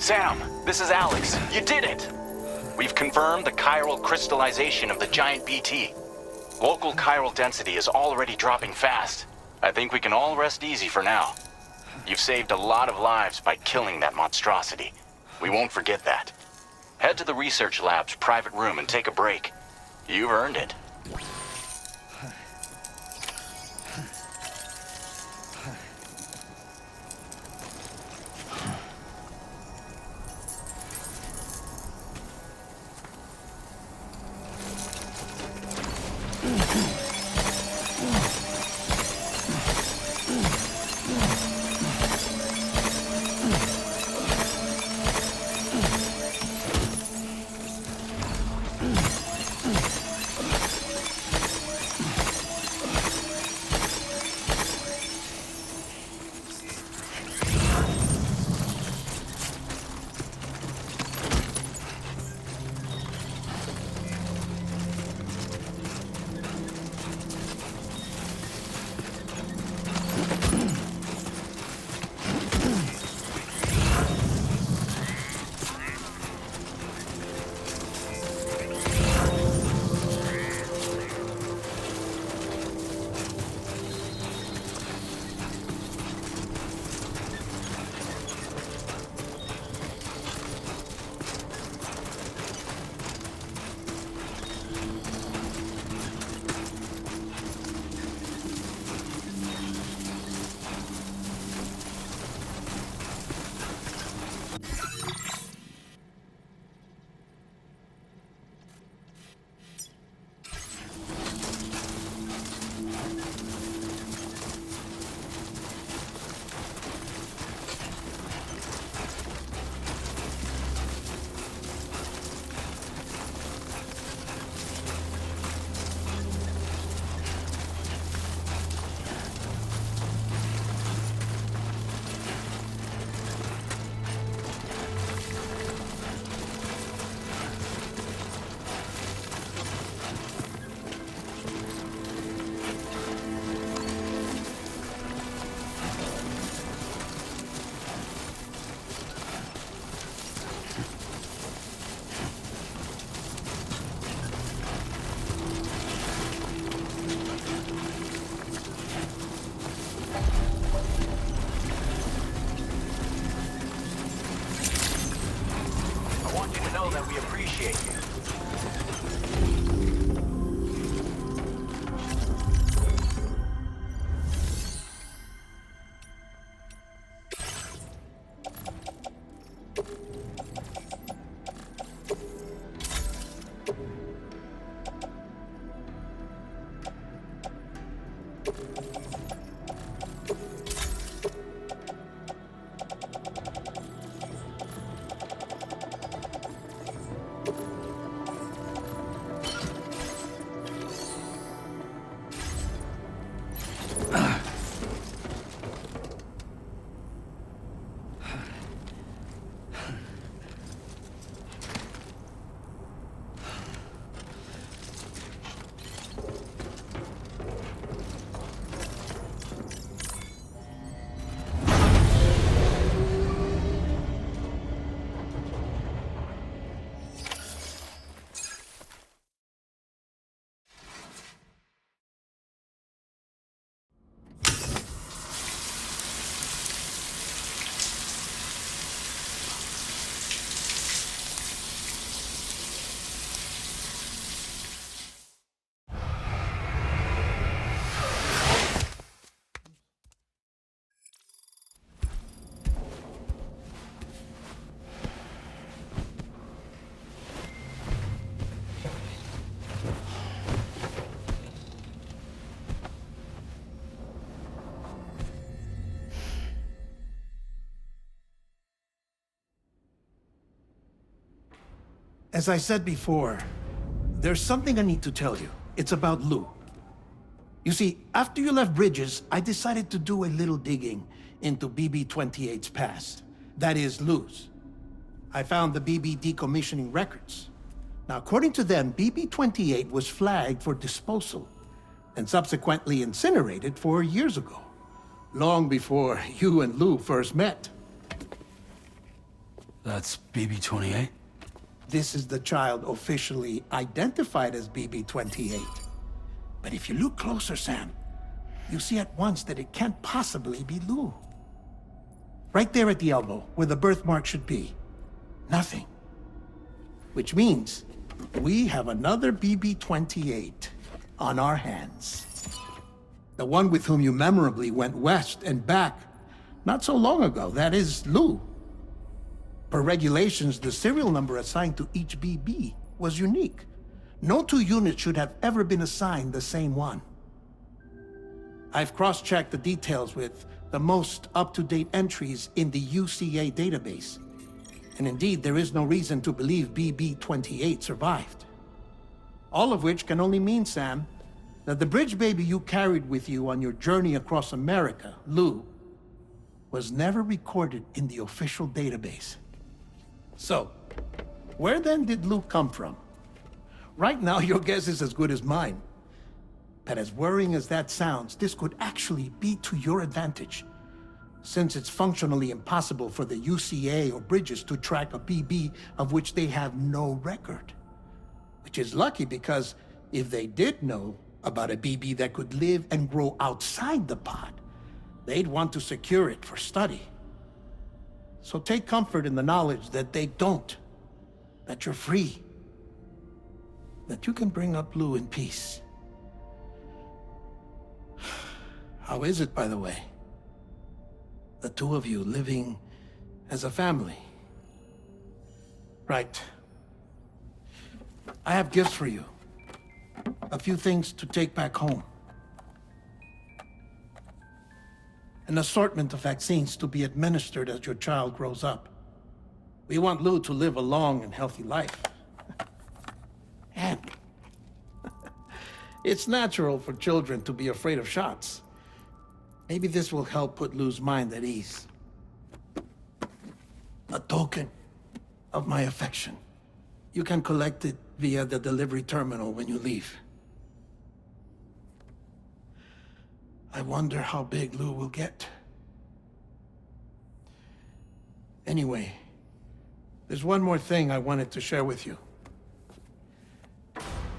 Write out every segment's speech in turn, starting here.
Sam, this is Alex. You did it! We've confirmed the chiral crystallization of the giant BT. Local chiral density is already dropping fast. I think we can all rest easy for now. You've saved a lot of lives by killing that monstrosity. We won't forget that. Head to the research lab's private room and take a break. You've earned it. That we appreciate you. As I said before, there's something I need to tell you. It's about Lou. You see, after you left Bridges, I decided to do a little digging into BB-28's past. That is, Lou's. I found the BB decommissioning records. Now, according to them, BB-28 was flagged for disposal and subsequently incinerated 4 years ago, long before you and Lou first met. That's BB-28? This is the child officially identified as BB-28. But if you look closer, Sam, you see at once that it can't possibly be Lou. Right there at the elbow, where the birthmark should be. Nothing. Which means we have another BB-28 on our hands. The one with whom you memorably went west and back not so long ago. That is Lou. Per regulations, the serial number assigned to each BB was unique. No two units should have ever been assigned the same one. I've cross-checked the details with the most up-to-date entries in the UCA database. And indeed, there is no reason to believe BB-28 survived. All of which can only mean, Sam, that the bridge baby you carried with you on your journey across America, Lou, was never recorded in the official database. So, where then did Lou come from? Right now, your guess is as good as mine. But as worrying as that sounds, this could actually be to your advantage, since it's functionally impossible for the UCA or Bridges to track a BB of which they have no record. Which is lucky, because if they did know about a BB that could live and grow outside the pod, they'd want to secure it for study. So take comfort in the knowledge that they don't, that you're free, that you can bring up Lou in peace. How is it, by the way? The two of you living as a family. Right. I have gifts for you. A few things to take back home. An assortment of vaccines to be administered as your child grows up. We want Lou to live a long and healthy life. And it's natural for children to be afraid of shots. Maybe this will help put Lou's mind at ease. A token of my affection. You can collect it via the delivery terminal when you leave. I wonder how big Lou will get. Anyway, there's one more thing I wanted to share with you.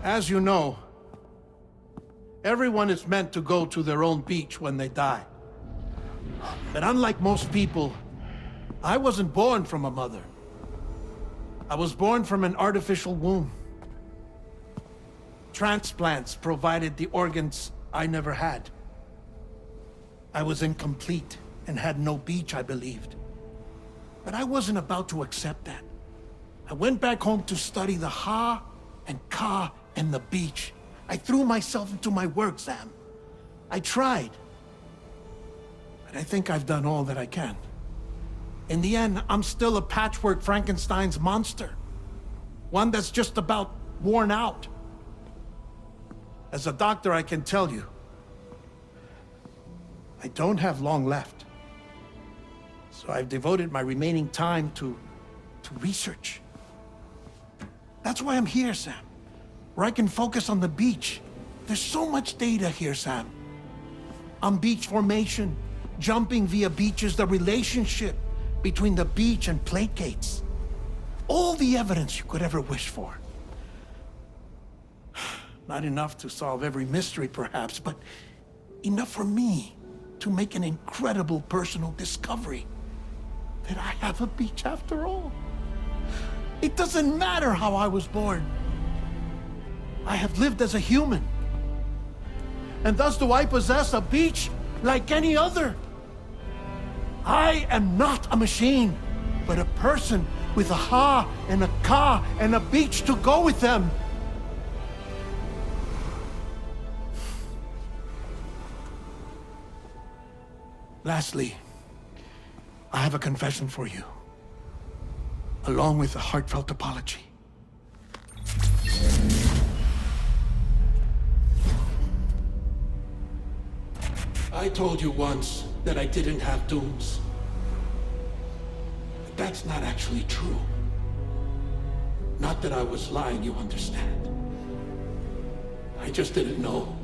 As you know, everyone is meant to go to their own beach when they die. But unlike most people, I wasn't born from a mother. I was born from an artificial womb. Transplants provided the organs I never had. I was incomplete and had no beach, I believed. But I wasn't about to accept that. I went back home to study the Ha and Ka and the beach. I threw myself into my work, Sam. I tried. But I think I've done all that I can. In the end, I'm still a patchwork Frankenstein's monster. One that's just about worn out. As a doctor, I can tell you, I don't have long left. So I've devoted my remaining time to research. That's why I'm here, Sam. Where I can focus on the beach. There's so much data here, Sam. On beach formation, jumping via beaches, the relationship between the beach and plate gates. All the evidence you could ever wish for. Not enough to solve every mystery, perhaps, but enough for me to make an incredible personal discovery. That I have a beach after all. It doesn't matter how I was born. I have lived as a human. And thus do I possess a beach like any other. I am not a machine, but a person with a Ha and a Ka and a beach to go with them. Lastly, I have a confession for you, along with a heartfelt apology. I told you once that I didn't have dooms. But that's not actually true. Not that I was lying, you understand. I just didn't know.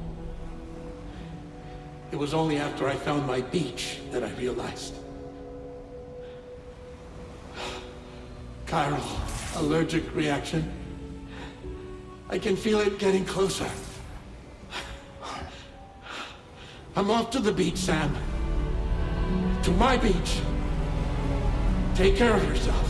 It was only after I found my beach that I realized. Kyrill's allergic reaction. I can feel it getting closer. I'm off to the beach, Sam. To my beach. Take care of yourself.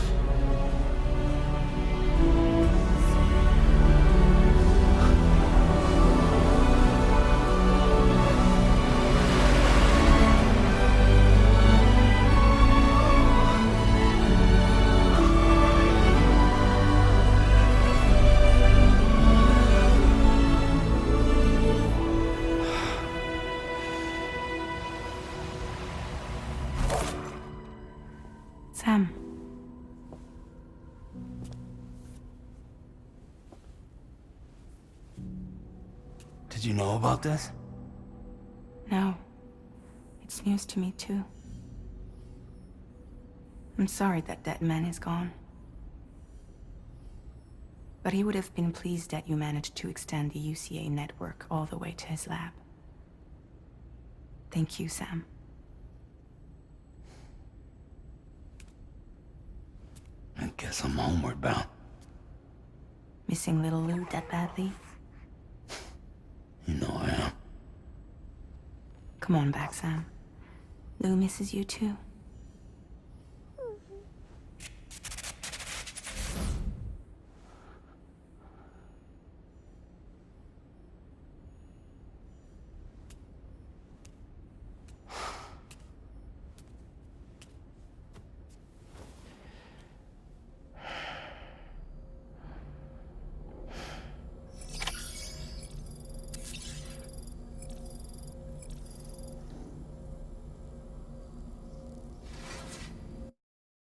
Sam. Did you know about this? No. It's news to me, too. I'm sorry that that man is gone. But he would have been pleased that you managed to extend the UCA network all the way to his lab. Thank you, Sam. I guess I'm homeward bound. Missing little Lou that badly? You know I am. Come on back, Sam. Lou misses you too.